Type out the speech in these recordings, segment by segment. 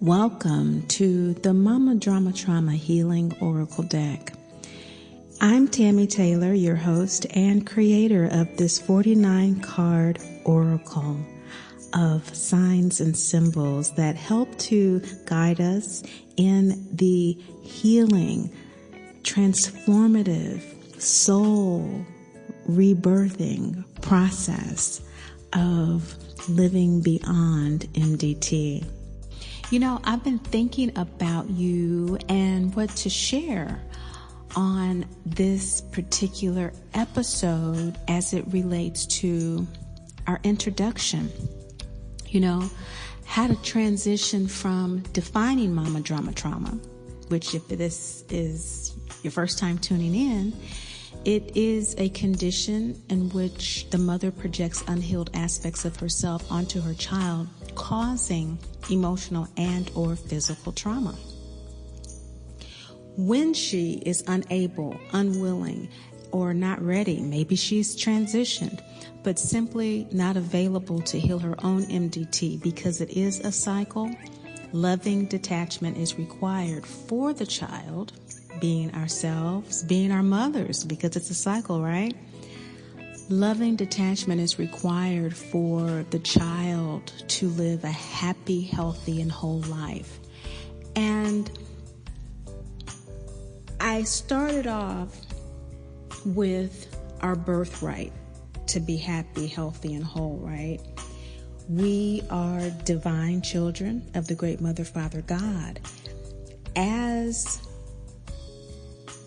Welcome to the Mama Drama Trauma Healing Oracle Deck. I'm Tammy Taylor, your host and creator of this 49-card oracle of signs and symbols that help to guide us in the healing, transformative, soul rebirthing process of living beyond MDT. You know, I've been thinking about you and what to share on this particular episode as it relates to our introduction. You know, how to transition from defining Mama Drama Trauma, which if this is your first time tuning in, it is a condition in which the mother projects unhealed aspects of herself onto her child, causing emotional and or physical trauma. When she is unable, unwilling, or not ready, maybe she's transitioned, but simply not available to heal her own MDT because it is a cycle, loving detachment is required for the child, being ourselves, being our mothers, because it's a cycle, right? Loving detachment is required for the child to live a happy, healthy, and whole life. And I started off with our birthright to be happy, healthy, and whole, right? We are divine children of the great Mother, Father, God. As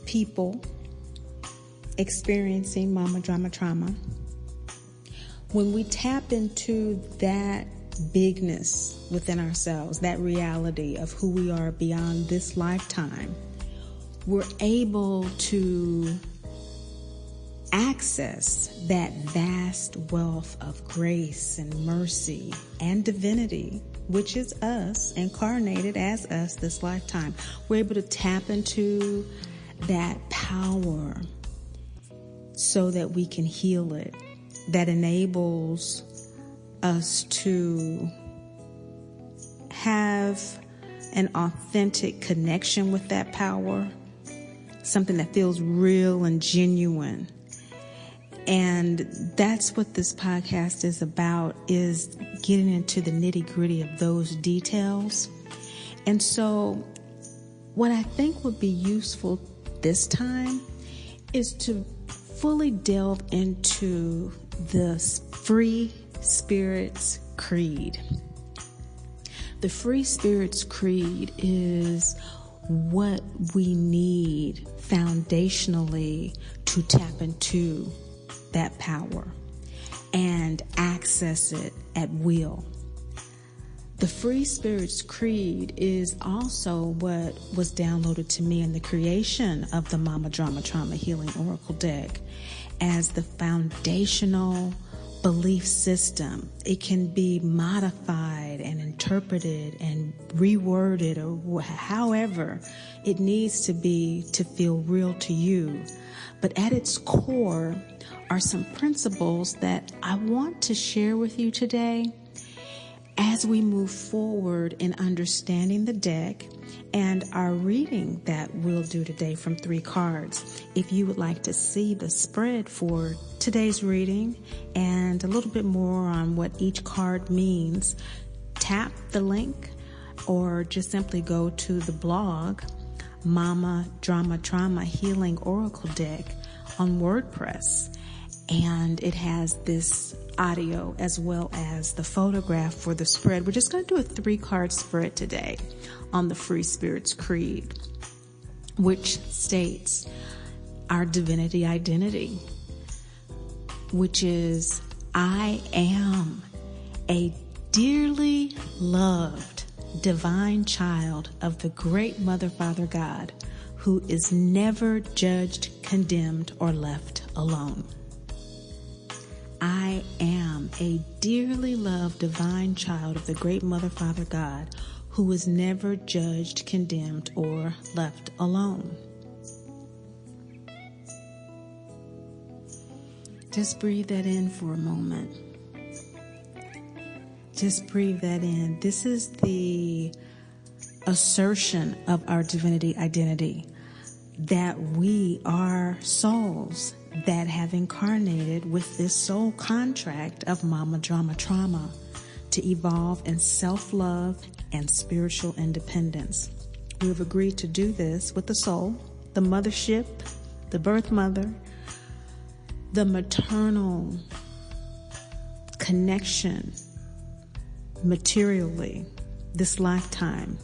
people experiencing Mama Drama Trauma, when we tap into that bigness within ourselves, that reality of who we are beyond this lifetime, we're able to access that vast wealth of grace and mercy and divinity, which is us, incarnated as us this lifetime. We're able to tap into that power so that we can heal it, that enables us to have an authentic connection with that power, something that feels real and genuine. And that's what this podcast is about, is getting into the nitty-gritty of those details. And so what I think would be useful this time is to fully delve into the Free Spirits Creed. The Free Spirits Creed is what we need foundationally to tap into that power and access it at will. The Free Spirits Creed is also what was downloaded to me in the creation of the Mama Drama Trauma Healing Oracle Deck as the foundational belief system. It can be modified and interpreted and reworded or however it needs to be to feel real to you. But at its core are some principles that I want to share with you today as we move forward in understanding the deck and our reading that we'll do today from 3 cards. If you would like to see the spread for today's reading and a little bit more on what each card means, tap the link or just simply go to the blog, Mama Drama Trauma Healing Oracle Deck on WordPress. And it has this audio as well as the photograph for the spread. We're just going to do a 3-card spread today on the Free Spirits Creed, which states our divinity identity, which is, I am a dearly loved divine child of the great Mother, Father, God, who is never judged, condemned, or left alone. I am a dearly loved divine child of the great Mother, Father, God, who is never judged, condemned, or left alone. Just breathe that in for a moment. Just breathe that in. This is the assertion of our divinity identity, that we are souls that have incarnated with this soul contract of Mama Drama Trauma to evolve in self-love and spiritual independence. We have agreed to do this with the soul, the mothership, the birth mother, the maternal connection materially. This lifetime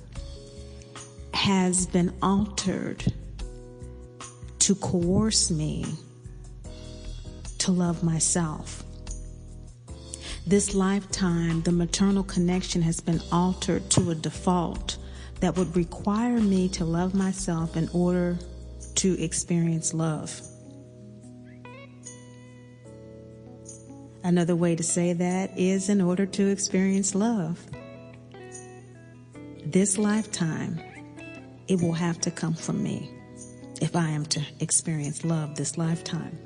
has been altered to coerce me to love myself. This lifetime, the maternal connection has been altered to a default that would require me to love myself in order to experience love. Another way to say that is in order to experience love. This lifetime, it will have to come from me if I am to experience love this lifetime.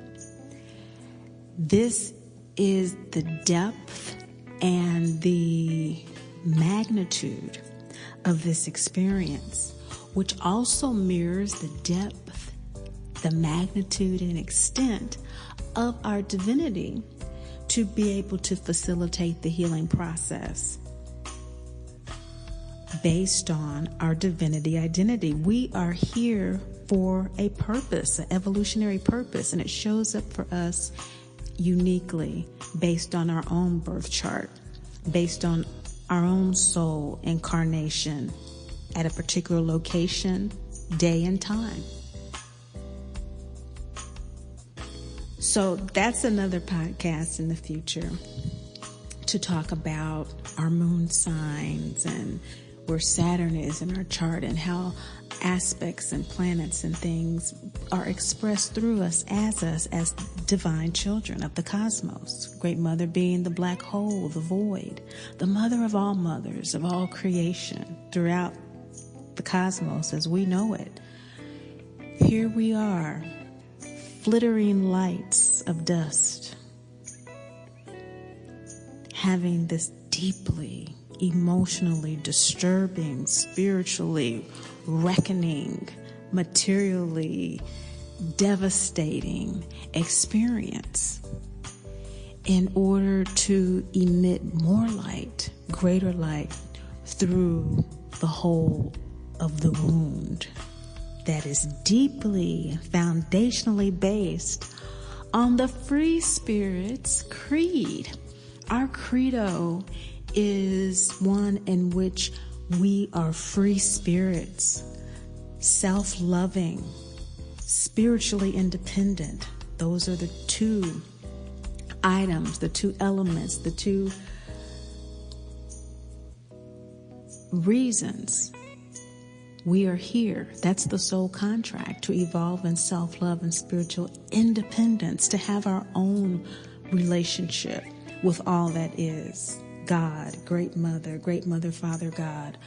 This is the depth and the magnitude of this experience, which also mirrors the depth, the magnitude, and extent of our divinity to be able to facilitate the healing process based on our divinity identity. We are here for a purpose, an evolutionary purpose, and it shows up for us uniquely based on our own birth chart, based on our own soul incarnation at a particular location, day, and time. So that's another podcast in the future to talk about our moon signs and where Saturn is in our chart and how aspects and planets and things are expressed through us as divine children of the cosmos. Great Mother being the black hole, the void, the mother of all mothers, of all creation throughout the cosmos as we know it. Here we are, flittering lights of dust, having this deeply emotionally disturbing, spiritually reckoning, materially devastating experience in order to emit more light, greater light through the hole of the wound that is deeply foundationally based on the Free Spirit's creed. Our credo is one in which we are free spirits, self-loving, spiritually independent. Those are the two items, the two elements, the two reasons we are here. That's the soul contract, to evolve in self-love and spiritual independence, to have our own relationship with all that is. God, Great Mother, Father God,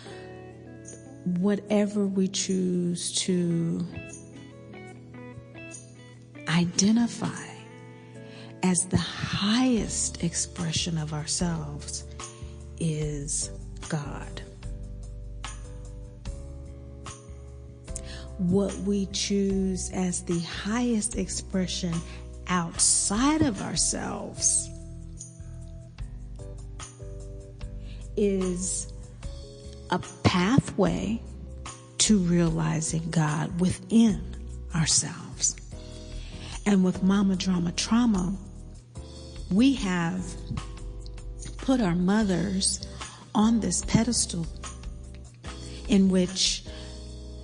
whatever we choose to identify as the highest expression of ourselves is God. What we choose as the highest expression outside of ourselves is a pathway to realizing God within ourselves. And with Mama Drama Trauma, we have put our mothers on this pedestal in which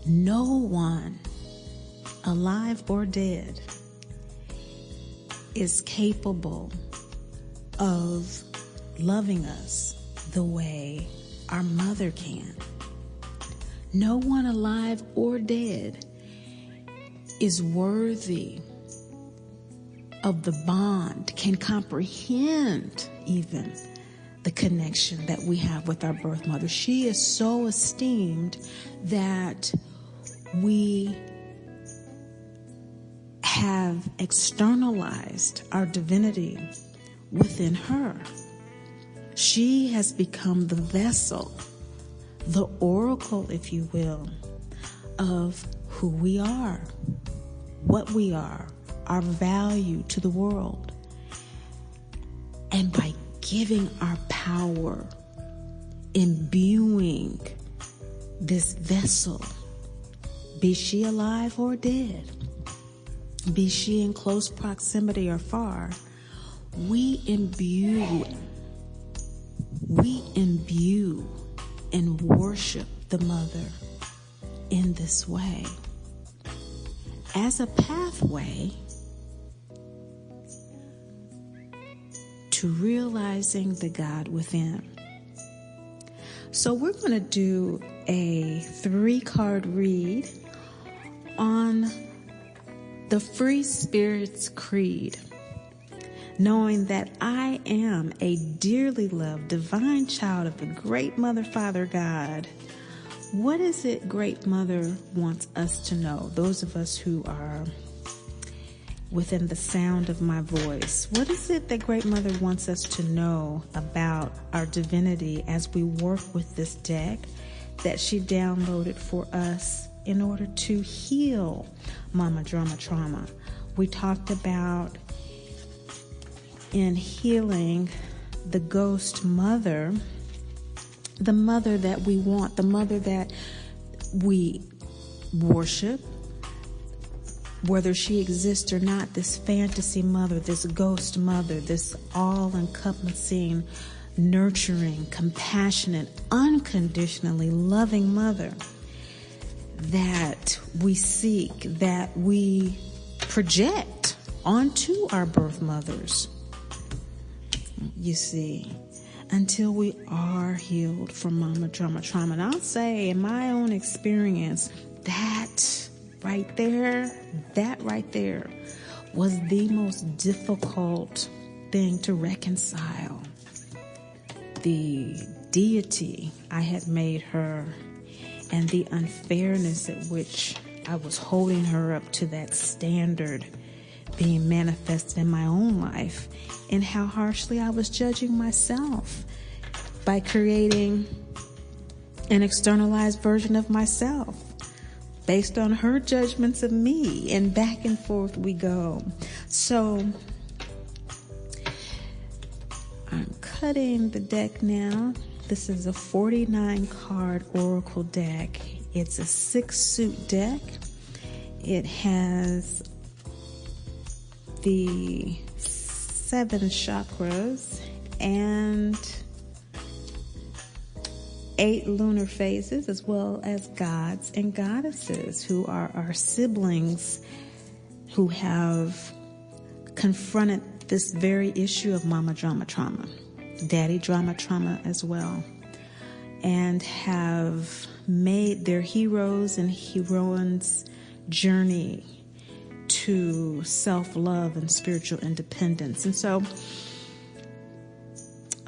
no one, alive or dead, is capable of loving us the way our mother can. No one, alive or dead, is worthy of the bond, can comprehend even the connection that we have with our birth mother. She is so esteemed that we have externalized our divinity within her. She has become the vessel the oracle, if you will, of who we are, what we are, our value to the world. And by giving our power, imbuing this vessel, be she alive or dead, be she in close proximity or far, we imbue and worship the mother in this way as a pathway to realizing the God within. So we're going to do a 3-card read on the Free Spirits Creed, knowing that I am a dearly loved divine child of the great Mother, Father, God. What is it Great Mother wants us to know? Those of us who are within the sound of my voice. What is it that Great Mother wants us to know about our divinity as we work with this deck that she downloaded for us in order to heal Mama Drama Trauma? We talked about in healing the ghost mother, the mother that we want, the mother that we worship, whether she exists or not, this fantasy mother, this ghost mother, this all-encompassing, nurturing, compassionate, unconditionally loving mother that we seek, that we project onto our birth mothers. You see, until we are healed from Mama Drama Trauma. And I'll say, in my own experience, that right there was the most difficult thing to reconcile. The deity I had made her and the unfairness at which I was holding her up to that standard being manifested in my own life, and how harshly I was judging myself by creating an externalized version of myself based on her judgments of me, and back and forth we go. So I'm cutting the deck now. This is a 49-card oracle deck. It's a 6-suit deck. It has the 7 chakras and 8 lunar phases, as well as gods and goddesses who are our siblings who have confronted this very issue of Mama Drama Trauma, Daddy Drama Trauma as well, and have made their heroes and heroines journey to self-love and spiritual independence. And so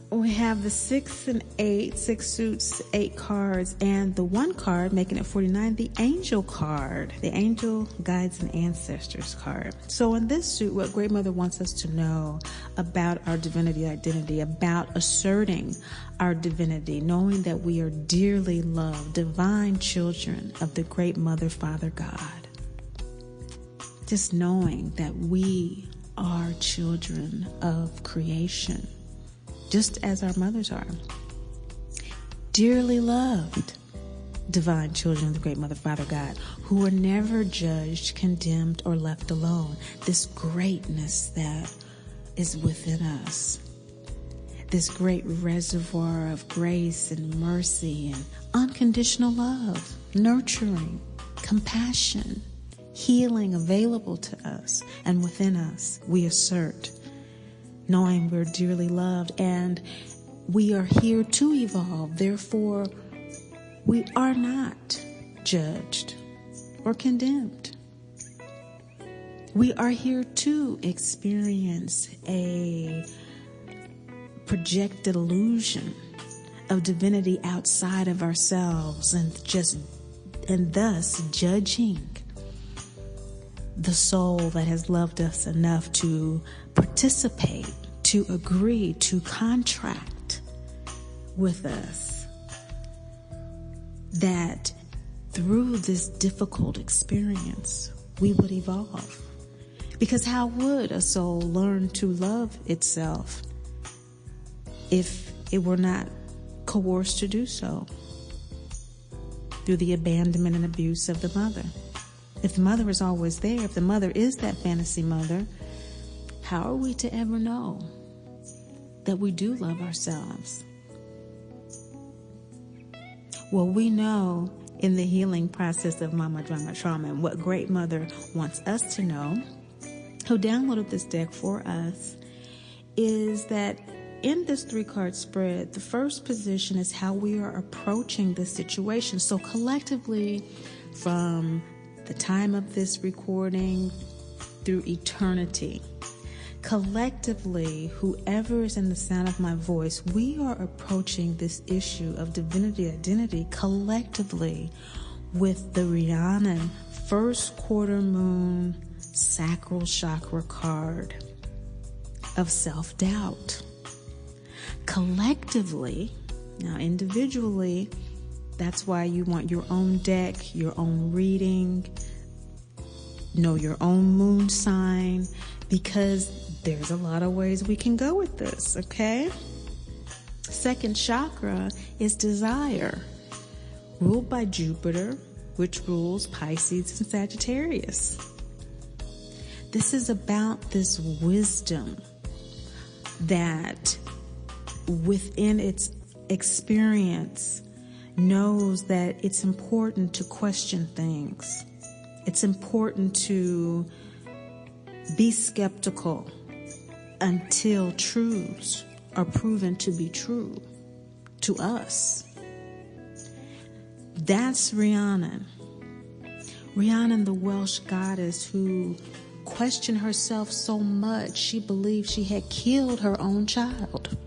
we have the 6 and 8, 6 suits, 8 cards, and the 1 card, making it 49, the angel card, the angel guides and ancestors card. So in this suit, what Great Mother wants us to know about our divinity identity, about asserting our divinity, knowing that we are dearly loved, divine children of the Great Mother, Father, God. Just knowing that we are children of creation, just as our mothers are. Dearly loved, divine children of the Great Mother, Father, God, who are never judged, condemned, or left alone. This greatness that is within us, this great reservoir of grace and mercy and unconditional love, nurturing, compassion, healing available to us and within us, we assert, knowing we're dearly loved and we are here to evolve. Therefore, we are not judged or condemned. We are here to experience a projected illusion of divinity outside of ourselves and thus judging the soul that has loved us enough to participate, to agree, to contract with us that through this difficult experience, we would evolve. Because how would a soul learn to love itself if it were not coerced to do so through the abandonment and abuse of the mother? If the mother is always there, if the mother is that fantasy mother, how are we to ever know that we do love ourselves? Well, we know in the healing process of Mama Drama Trauma, and what Great Mother wants us to know, who downloaded this deck for us, is that in this 3-card spread, the first position is how we are approaching this situation. So collectively, from the time of this recording through eternity, collectively, whoever is in the sound of my voice, we are approaching this issue of divinity identity collectively with the Rhiannon first quarter moon sacral chakra card of self-doubt. Collectively, now individually, that's why you want your own deck, your own reading, know your own moon sign, because there's a lot of ways we can go with this, okay? Second chakra is desire, ruled by Jupiter, which rules Pisces and Sagittarius. This is about this wisdom that within its experience knows that it's important to question things. It's important to be skeptical until truths are proven to be true to us. That's Rhiannon. Rhiannon, the Welsh goddess who questioned herself so much she believed she had killed her own child.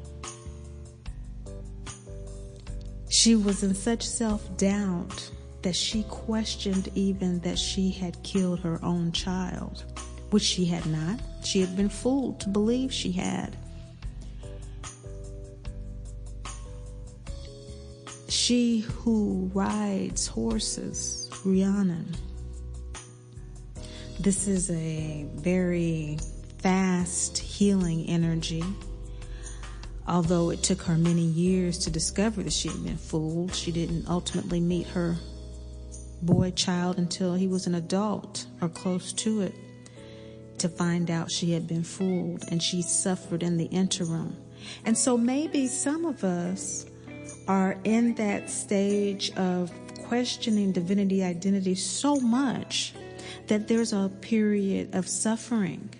She was in such self-doubt that she questioned even that she had killed her own child, which she had not. She had been fooled to believe she had. She who rides horses, Rhiannon. This is a very fast healing energy. Although it took her many years to discover that she had been fooled, she didn't ultimately meet her boy child until he was an adult or close to it to find out she had been fooled, and she suffered in the interim. And so maybe some of us are in that stage of questioning divinity identity so much that there's a period of suffering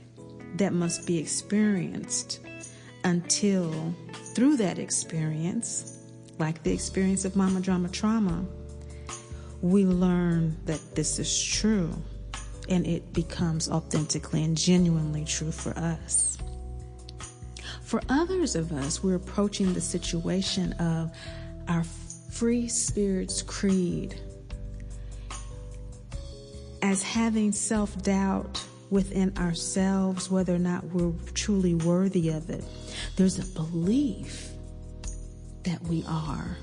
that must be experienced until through that experience, like the experience of Mama Drama Trauma, we learn that this is true and it becomes authentically and genuinely true for us. For others of us, we're approaching the situation of our free spirit's creed as having self-doubt within ourselves, whether or not we're truly worthy of it. There's a belief that we are,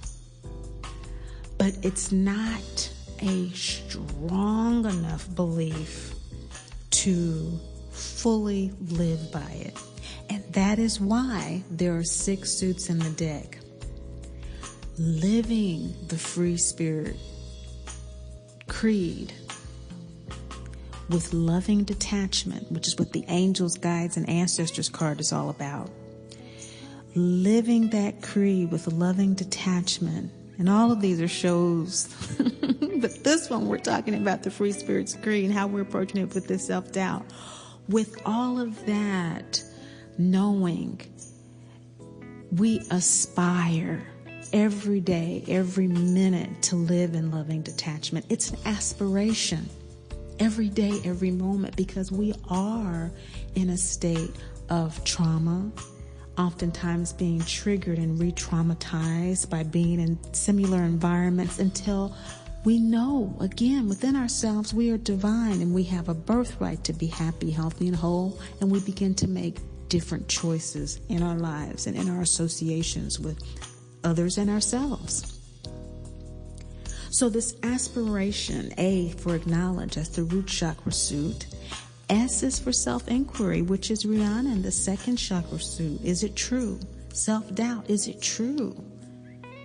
but it's not a strong enough belief to fully live by it. And that is why there are 6 suits in the deck. Living the free spirit creed with loving detachment, which is what the angels, guides, and ancestors card is all about. Living that creed with loving detachment. And all of these are shows, but this one we're talking about the free spirit's creed and how we're approaching it with this self-doubt. With all of that, knowing we aspire every day, every minute to live in loving detachment. It's an aspiration every day, every moment, because we are in a state of trauma, oftentimes being triggered and re-traumatized by being in similar environments until we know, again, within ourselves, we are divine and we have a birthright to be happy, healthy, and whole, and we begin to make different choices in our lives and in our associations with others and ourselves. So this aspiration, A for acknowledge, that's the root chakra suit. S is for self-inquiry, which is Rhiannon, the second chakra suit. Is it true? Self-doubt, is it true?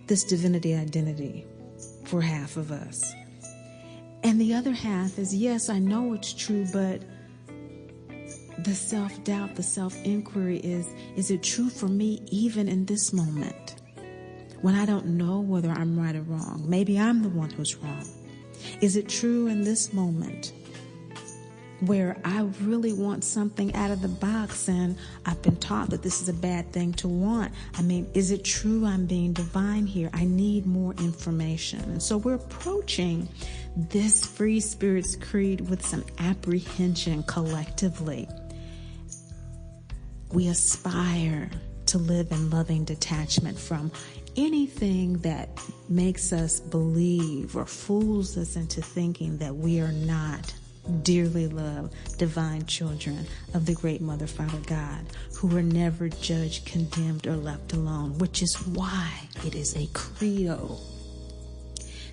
This divinity identity for half of us. And the other half is, yes, I know it's true, but the self-doubt, the self-inquiry is it true for me even in this moment? When I don't know whether I'm right or wrong. Maybe I'm the one who's wrong. Is it true in this moment where I really want something out of the box and I've been taught that this is a bad thing to want? I mean, is it true I'm being divine here? I need more information. And so we're approaching this Free Spirits Creed with some apprehension collectively. We aspire to live in loving detachment from anything that makes us believe or fools us into thinking that we are not dearly loved, divine children of the great Mother, Father, God, who were never judged, condemned, or left alone, which is why it is a credo.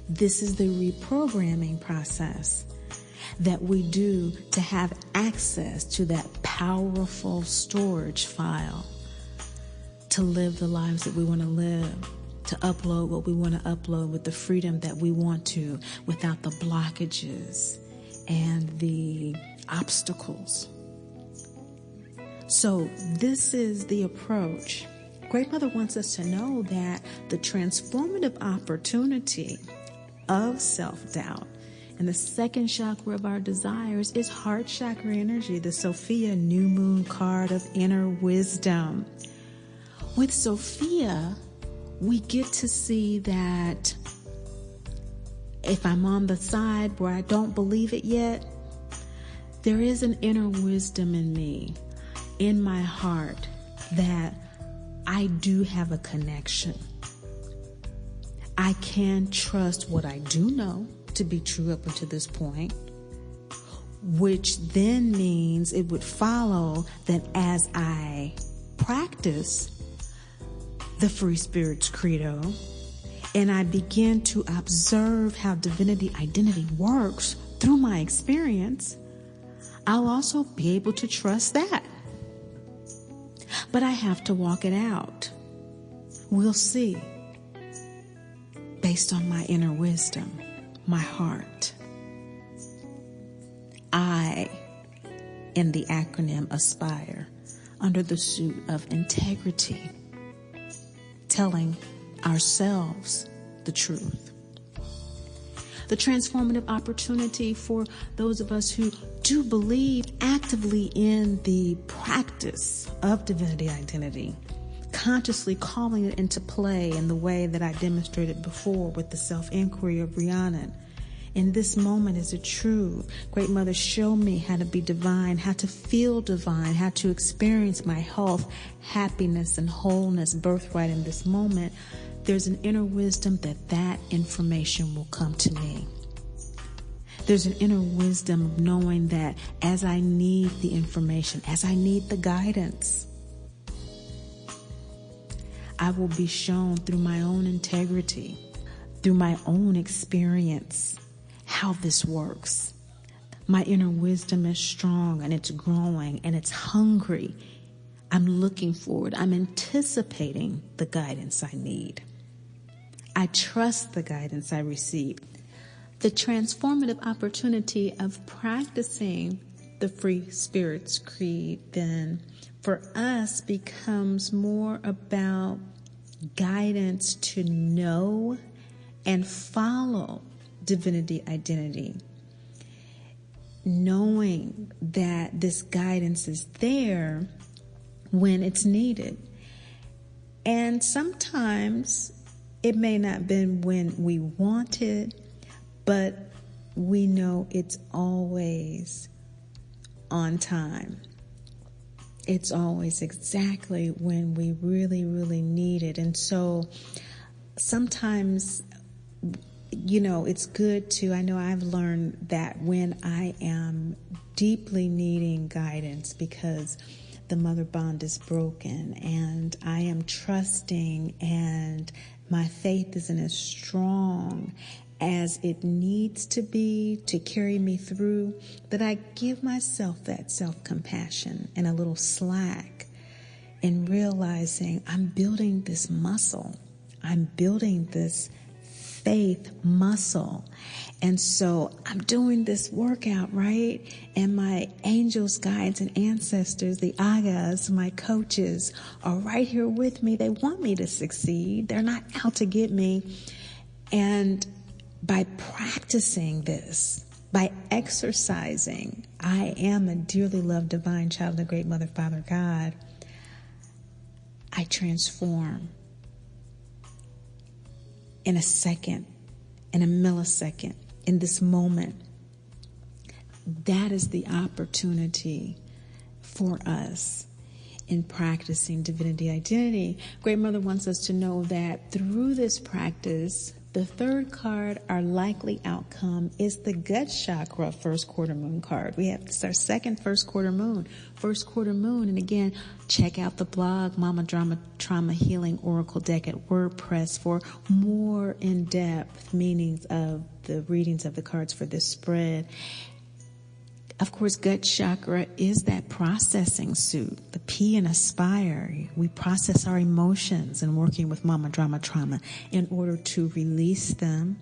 This is the reprogramming process that we do to have access to that powerful storage file, to live the lives that we want to live, to upload what we want to upload with the freedom that we want to, without the blockages and the obstacles. So this is the approach. Great Mother wants us to know that the transformative opportunity of self-doubt and the second chakra of our desires is heart chakra energy, the Sophia New Moon card of inner wisdom. With Sophia, we get to see that if I'm on the side where I don't believe it yet, there is an inner wisdom in me, in my heart, that I do have a connection. I can trust what I do know to be true up until this point, which then means it would follow that as I practice the Free Spirits Credo, and I begin to observe how divinity identity works through my experience, I'll also be able to trust that. But I have to walk it out. We'll see. Based on my inner wisdom, my heart. I, in the acronym ASPIRE, under the suit of integrity, telling ourselves the truth. The transformative opportunity for those of us who do believe actively in the practice of divinity identity, consciously calling it into play in the way that I demonstrated before with the self-inquiry of Rhiannon. In this moment, is it true? Great Mother, show me how to be divine, how to feel divine, how to experience my health, happiness, and wholeness, birthright in this moment. There's an inner wisdom that information will come to me. There's an inner wisdom of knowing that as I need the information, as I need the guidance, I will be shown through my own integrity, through my own experience, how this works. My inner wisdom is strong and it's growing and it's hungry. I'm looking forward. I'm anticipating the guidance I need. I trust the guidance I receive. The transformative opportunity of practicing the Free Spirits Creed then for us becomes more about guidance to know and follow divinity identity, knowing that this guidance is there when it's needed. And sometimes it may not have been when we want it, but we know it's always on time. It's always exactly when we really, really need it. And so sometimes, it's good to, I know I've learned that when I am deeply needing guidance because the mother bond is broken and I am trusting and my faith isn't as strong as it needs to be to carry me through, that I give myself that self-compassion and a little slack in realizing I'm building this muscle. I'm building this faith muscle. And so I'm doing this workout, right? And my angels, guides, and ancestors, the Agas, my coaches, are right here with me. They want me to succeed. They're not out to get me. And by practicing this, by exercising, I am a dearly loved divine child of the great Mother, Father, God. I transform in a second, in a millisecond, in this moment. That is the opportunity for us in practicing divinity identity. Great Mother wants us to know that through this practice, the third card, our likely outcome, is the gut chakra first quarter moon card. We have this our second first quarter moon. And again, check out the blog, Mama Drama Trauma Healing Oracle Deck at WordPress for more in-depth meanings of the readings of the cards for this spread. Of course, gut chakra is that processing suit, the P in Aspire. We process our emotions in working with Mama Drama Trauma in order to release them,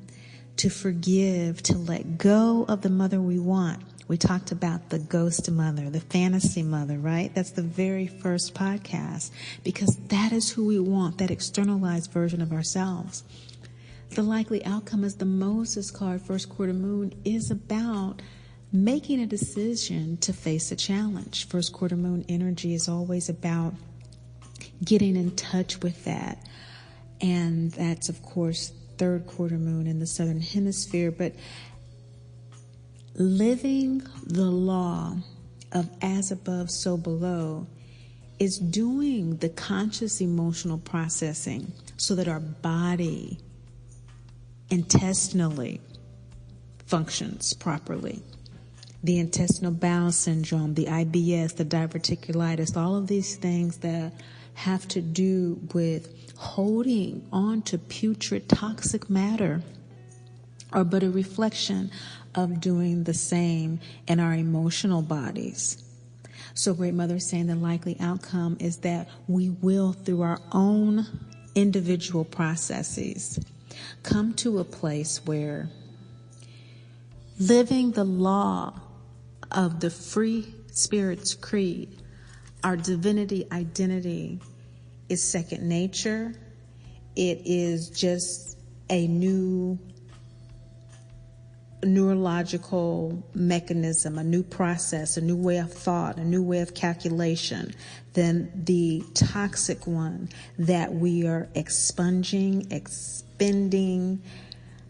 to forgive, to let go of the mother we want. We talked about the ghost mother, the fantasy mother, right? That's the very first podcast, because that is who we want, that externalized version of ourselves. The likely outcome is the Moses card, first quarter moon, is about making a decision to face a challenge. First quarter moon energy is always about getting in touch with that. And that's, of course, third quarter moon in the southern hemisphere. But living the law of as above, so below is doing the conscious emotional processing so that our body intestinally functions properly. The intestinal bowel syndrome, the IBS, the diverticulitis, all of these things that have to do with holding on to putrid toxic matter are but a reflection of doing the same in our emotional bodies. So Great Mother is saying the likely outcome is that we will, through our own individual processes, come to a place where living the law of the Free Spirit's Creed, our divinity identity, is second nature. It is just a new neurological mechanism, a new process, a new way of thought, a new way of calculation than the toxic one that we are expunging, expending,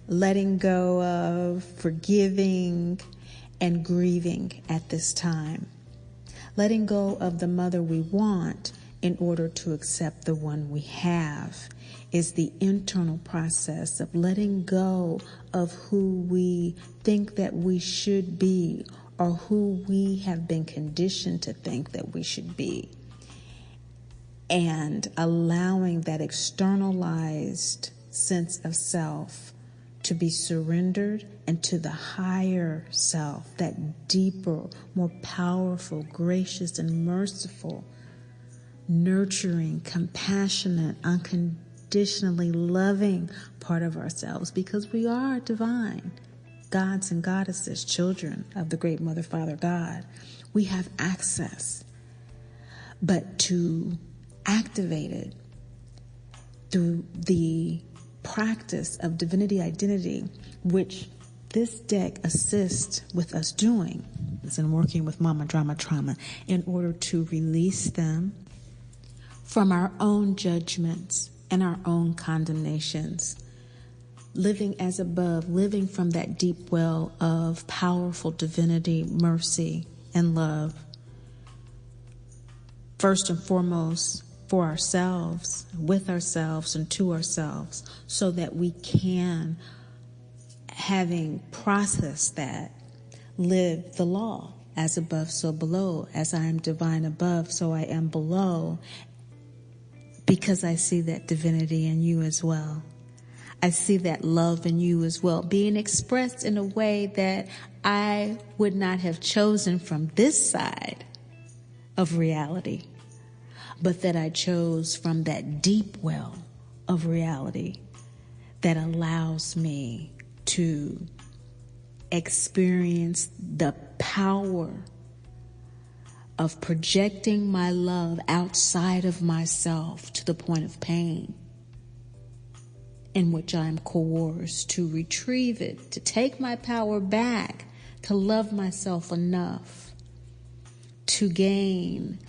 letting go of, forgiving, and grieving at this time. Letting go of the mother we want in order to accept the one we have is the internal process of letting go of who we think that we should be or who we have been conditioned to think that we should be, and allowing that externalized sense of self to be surrendered and to the higher self, that deeper, more powerful, gracious, and merciful, nurturing, compassionate, unconditionally loving part of ourselves, because we are divine, gods and goddesses, children of the great Mother, Father, God. We have access, but to activate it through the practice of divinity identity, which this deck assists with us doing, is in working with Mama Drama Trauma in order to release them from our own judgments and our own condemnations, living as above, living from that deep well of powerful divinity, mercy, and love. First and foremost, for ourselves, with ourselves, and to ourselves, so that we can, having processed that, live the law. As above, so below. As I am divine above, so I am below, because I see that divinity in you as well. I see that love in you as well, being expressed in a way that I would not have chosen from this side of reality, but that I chose from that deep well of reality that allows me to experience the power of projecting my love outside of myself to the point of pain, in which I am coerced to retrieve it, to take my power back, to love myself enough to gain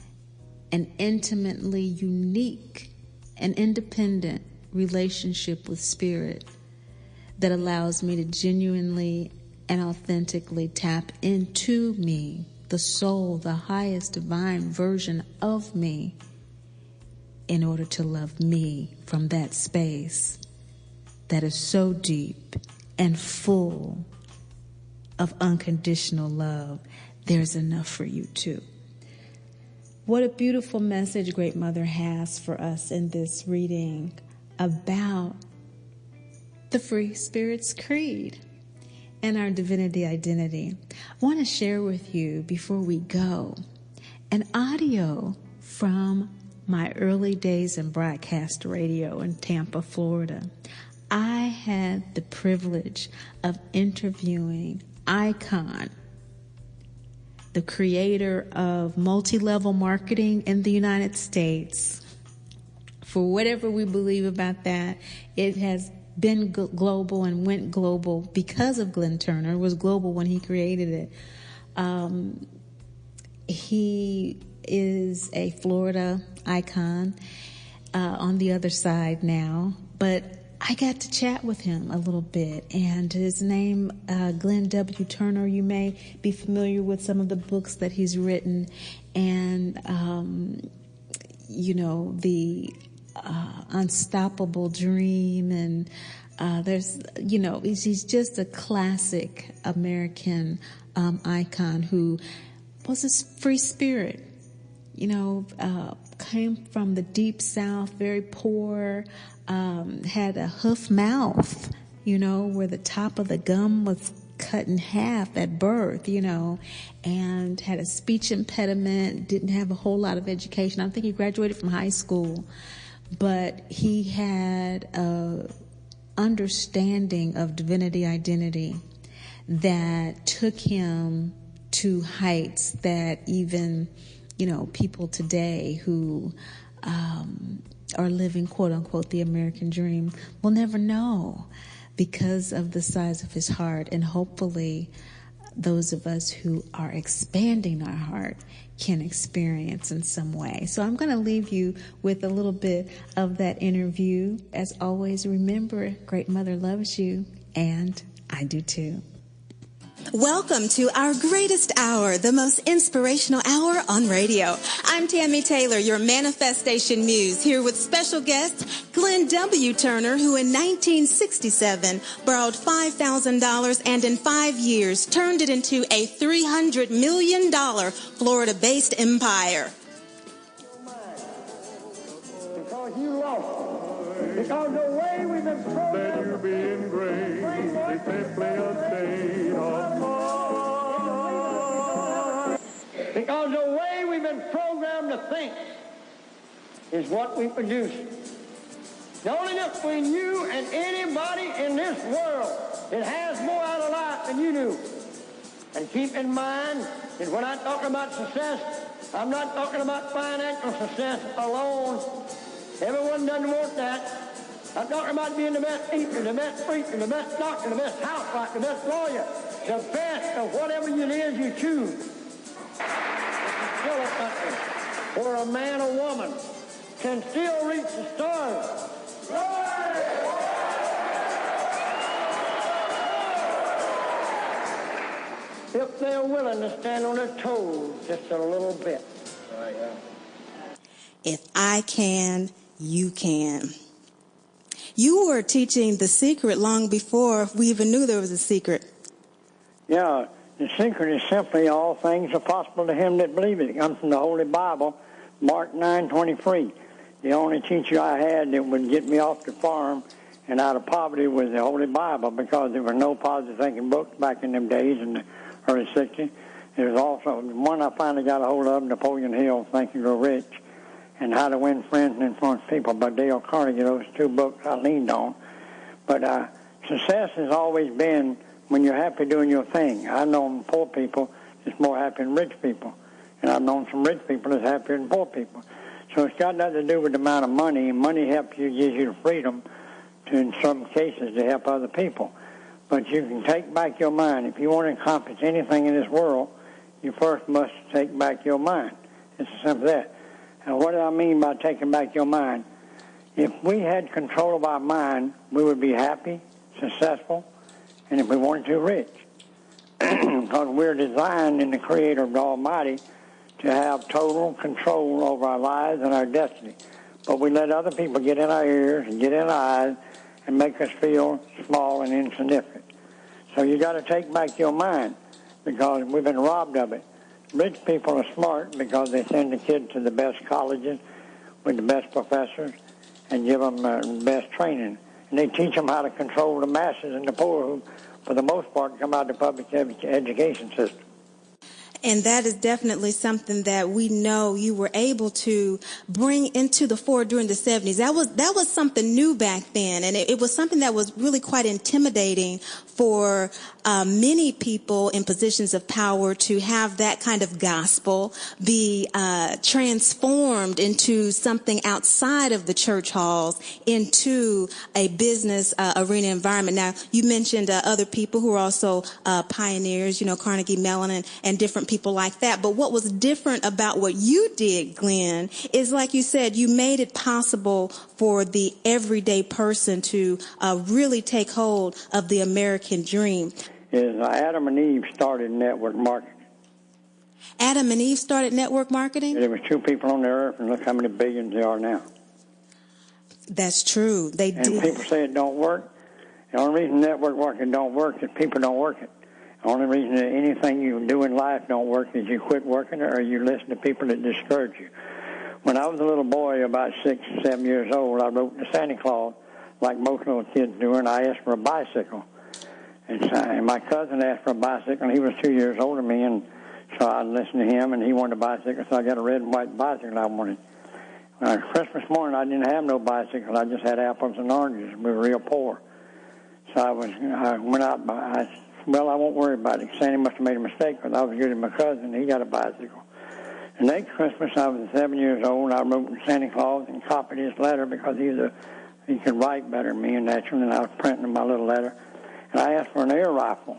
an intimately unique and independent relationship with spirit that allows me to genuinely and authentically tap into me, the soul, the highest divine version of me, in order to love me from that space that is so deep and full of unconditional love. There's enough for you too. What a beautiful message Great Mother has for us in this reading about the Free Spirit's Creed and our divinity identity. I want to share with you, before we go, an audio from my early days in broadcast radio in Tampa, Florida. I had the privilege of interviewing Icon, the creator of multi-level marketing in the United States. For whatever we believe about that, it has been global and went global because of Glenn Turner. It was global when he created it. He is a Florida icon on the other side now, but I got to chat with him a little bit, and his name, Glenn W. Turner. You may be familiar with some of the books that he's written, and, the Unstoppable Dream, and there's, he's just a classic American icon who was a free spirit, came from the deep South, very poor, had a hoof mouth, where the top of the gum was cut in half at birth, and had a speech impediment, didn't have a whole lot of education. I think he graduated from high school, but he had a understanding of divinity identity that took him to heights that even, people today who are living, quote unquote, the American dream will never know, because of the size of his heart. And hopefully those of us who are expanding our heart can experience in some way. So I'm going to leave you with a little bit of that interview. As always, remember, Great Mother loves you, and I do too. Welcome to our greatest hour, the most inspirational hour on radio. I'm Tammy Taylor, your manifestation muse, here with special guest Glenn W. Turner, who in 1967 borrowed $5,000 and in 5 years turned it into a $300 million Florida-based empire. Because you lost. Because the way we've been programmed. That you be in grace is simply a state of mind. Because the way we've been programmed to think is what we produce. The only difference between you and anybody in this world that has more out of life than you do. And keep in mind that when I'm talking about success, I'm not talking about financial success alone. Everyone doesn't want that. I'm talking about being the best teacher, the best preacher, the best doctor, the best housewife, the best lawyer, the best of whatever it is you choose. It's still a country where a man or woman can still reach the stars. If they're willing to stand on their toes just a little bit. If I can, you can. You were teaching The Secret long before we even knew there was a secret. Yeah, the secret is simply all things are possible to him that believe it. It comes from the Holy Bible, Mark 9:23. The only teacher I had that would get me off the farm and out of poverty was the Holy Bible, because there were no positive thinking books back in them days in the early 60s. There was also one I finally got a hold of, Napoleon Hill, Think and Grow Rich, and How to Win Friends and Influence People by Dale Carnegie. Those two books I leaned on. But success has always been when you're happy doing your thing. I've known poor people that's more happy than rich people, and I've known some rich people that's happier than poor people. So it's got nothing to do with the amount of money. Money helps you, gives you the freedom to, in some cases, to help other people. But you can take back your mind. If you want to accomplish anything in this world, you first must take back your mind. It's as simple as that. And what do I mean by taking back your mind? If we had control of our mind, we would be happy, successful, and if we wanted to, rich. Because we're designed in the Creator of the Almighty to have total control over our lives and our destiny. But we let other people get in our ears and get in our eyes and make us feel small and insignificant. So you got to take back your mind, because we've been robbed of it. Rich people are smart because they send the kids to the best colleges with the best professors and give them the best training. And they teach them how to control the masses and the poor, who, for the most part, come out of the public education system. And that is definitely something that we know you were able to bring into the fore during the 70s. That was something new back then, and it was something that was really quite intimidating for many people in positions of power to have that kind of gospel be transformed into something outside of the church halls, into a business arena environment. Now, you mentioned other people who are also pioneers, Carnegie Mellon and different people like that. But what was different about what you did, Glenn, is, like you said, you made it possible for the everyday person to really take hold of the American dream. Adam and Eve started network marketing. Adam and Eve started network marketing? There was two people on the earth, and look how many billions there are now. That's true. They did. And people say it don't work. The only reason network marketing don't work is people don't work it. The only reason that anything you do in life don't work is you quit working it, or you listen to people that discourage you. When I was a little boy, about 6 or 7 years old, I wrote to Santa Claus, like most little kids do, and I asked for a bicycle. And my cousin asked for a bicycle, and he was 2 years older than me, and so I listened to him, and he wanted a bicycle, so I got a red and white bicycle I wanted. Christmas morning, I didn't have no bicycle. I just had apples and oranges. We were real poor. So I went out, I won't worry about it. Santa must have made a mistake, because I was giving my cousin, he got a bicycle. The next Christmas, I was 7 years old. I wrote to Santa Claus and copied his letter, because he could write better than me, and naturally, and I was printing my little letter. And I asked for an air rifle.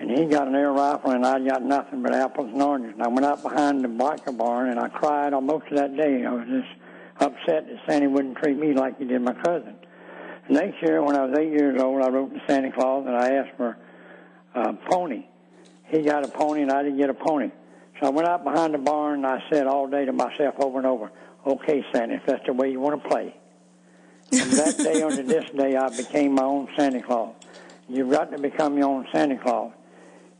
And he got an air rifle, and I got nothing but apples and oranges. And I went out behind the biker barn, and I cried almost that day. I was just upset that Santa wouldn't treat me like he did my cousin. The next year, when I was 8 years old, I wrote to Santa Claus, and I asked for a pony. He got a pony, and I didn't get a pony. So I went out behind the barn, and I said all day to myself over and over, "Okay, Santa, if that's the way you want to play." From that day on to this day, I became my own Santa Claus. You've got to become your own Santa Claus.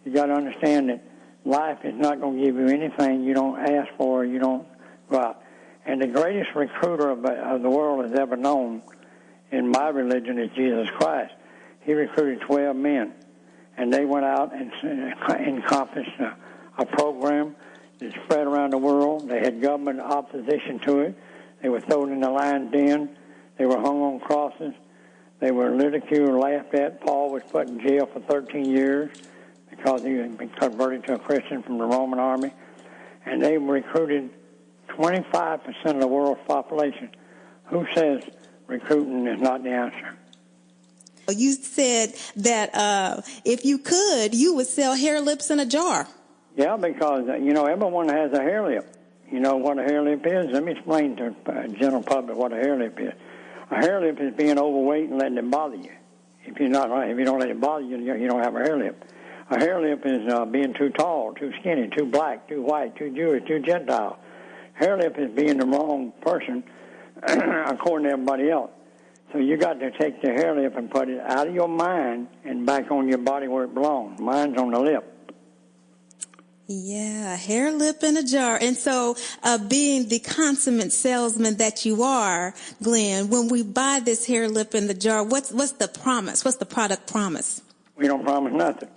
You've got to understand that life is not going to give you anything you don't ask for, you don't go out. And the greatest recruiter of the world has ever known in my religion is Jesus Christ. He recruited 12 men, and they went out and accomplished a program that spread around the world. They had government opposition to it. They were thrown in the lion's den. They were hung on crosses. They were ridiculed, laughed at. Paul was put in jail for 13 years because he had been converted to a Christian from the Roman army. And they recruited 25% of the world's population. Who says recruiting is not the answer? You said that if you could, you would sell hair lips in a jar. Yeah, because, everyone has a hair lip. You know what a hair lip is? Let me explain to the general public what a hair lip is. A hair lip is being overweight and letting it bother you. If you don't let it bother you, you don't have a hair lip. A hair lip is being too tall, too skinny, too black, too white, too Jewish, too Gentile. Hair lip is being the wrong person according to everybody else. So you got to take the hair lip and put it out of your mind and back on your body where it belongs. Mine's on the lip. Yeah, hair, lip in a jar. And so, being the consummate salesman that you are, Glenn, when we buy this hair, lip in the jar, what's the promise? What's the product promise? We don't promise nothing.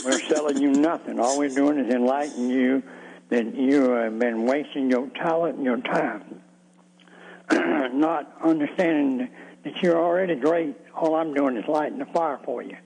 We're selling you nothing. All we're doing is enlightening you that you have been wasting your talent and your time, not understanding that you're already great. All I'm doing is lighting the fire for you.